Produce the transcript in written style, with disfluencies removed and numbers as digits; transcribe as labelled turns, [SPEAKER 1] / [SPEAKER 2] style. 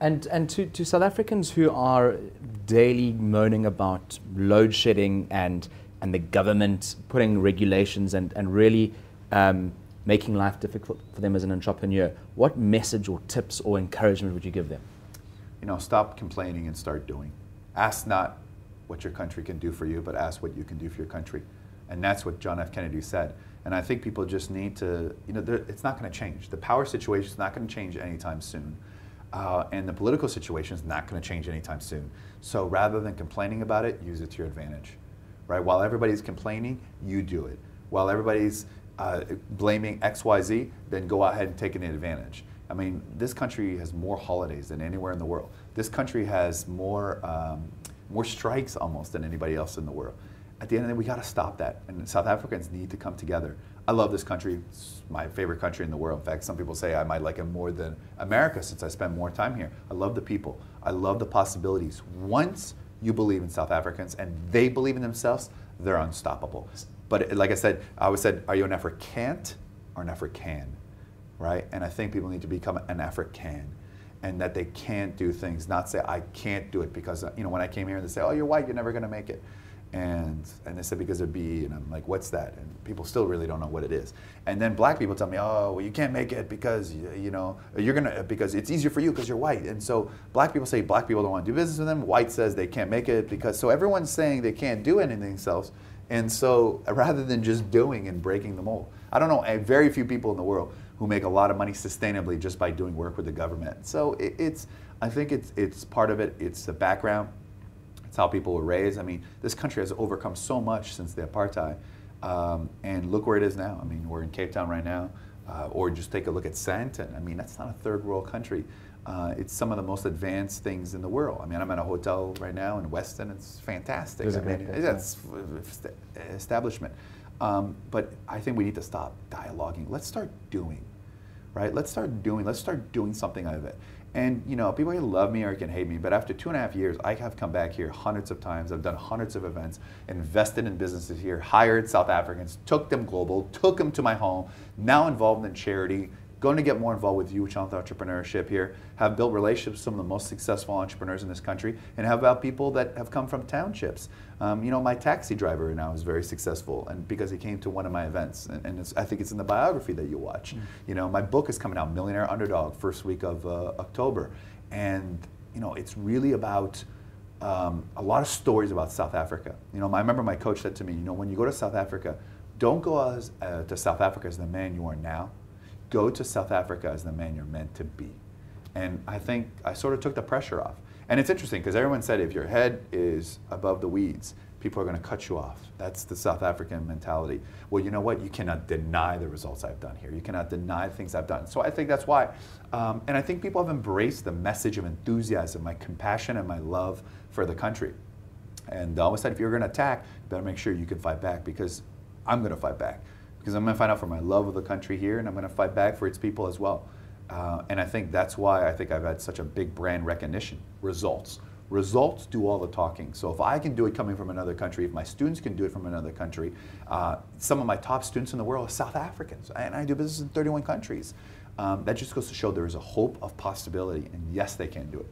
[SPEAKER 1] And to South Africans who are daily moaning about load shedding and the government putting regulations and really making life difficult for them as an entrepreneur, what message or tips or encouragement would you give them?
[SPEAKER 2] You know, stop complaining and start doing. Ask not what your country can do for you, but ask what you can do for your country. And that's what John F. Kennedy said. And I think people just need to, you know, it's not going to change. The power situation is not going to change anytime soon. And the political situation is not going to change anytime soon. So rather than complaining about it, use it to your advantage. Right? While everybody's complaining, you do it. While everybody's blaming XYZ, then go ahead and take an advantage. I mean, this country has more holidays than anywhere in the world. This country has more strikes almost than anybody else in the world. At the end of the day, we got to stop that. And South Africans need to come together. I love this country. It's my favorite country in the world. In fact, some people say I might like it more than America since I spend more time here. I love the people. I love the possibilities. Once you believe in South Africans and they believe in themselves, they're unstoppable. But like I said, I always said, are you an Africant or an African? Right? And I think people need to become an African, and that they can't do things, not say, I can't do it because, you know, when I came here and they say, oh, you're white, you're never going to make it. And they said, because they're B, and I'm like, what's that? And people still really don't know what it is. And then black people tell me, oh, well, you can't make it because, you know, because it's easier for you because you're white. And so black people say black people don't want to do business with them. White says they can't make it because, so everyone's saying they can't do anything themselves. And so rather than just doing and breaking the mold, I don't know, very few people in the world who make a lot of money sustainably just by doing work with the government. So I think it's part of it. It's the background. It's how people were raised. I mean, this country has overcome so much since the apartheid, and look where it is now. I mean, we're in Cape Town right now, or just take a look at Sandton. I mean, that's not a third world country. It's some of the most advanced things in the world. I mean, I'm at a hotel right now in Weston. It's fantastic. It's establishment. But I think we need to stop dialoguing. Let's start doing, right? Let's start doing something out of it. And, you know, people can love me or can hate me, but after 2.5 years, I have come back here hundreds of times. I've done hundreds of events, invested in businesses here, hired South Africans, took them global, took them to my home, now involved in charity, going to get more involved with youth entrepreneurship here, have built relationships with some of the most successful entrepreneurs in this country, and have about people that have come from townships. You know, my taxi driver now is very successful, and because he came to one of my events, and I think it's in the biography that you watch. You know, my book is coming out, Millionaire Underdog, first week of October, and you know, it's really about a lot of stories about South Africa. You know, I remember my coach said to me, you know, when you go to South Africa, don't go to South Africa as the man you are now. Go to South Africa as the man you're meant to be. And I think I sort of took the pressure off. And it's interesting because everyone said if your head is above the weeds, people are going to cut you off. That's the South African mentality. Well, you know what? You cannot deny the results I've done here. You cannot deny the things I've done. So I think that's why. And I think people have embraced the message of enthusiasm, my compassion and my love for the country. And I always said, if you're going to attack, you better make sure you can fight back, because I'm going to fight back. Because I'm going to fight out for my love of the country here, and I'm going to fight back for its people as well. And I think that's why I think I've had such a big brand recognition. Results. Results do all the talking. So if I can do it coming from another country, if my students can do it from another country, some of my top students in the world are South Africans, and I do business in 31 countries. That just goes to show there is a hope of possibility, and yes, they can do it.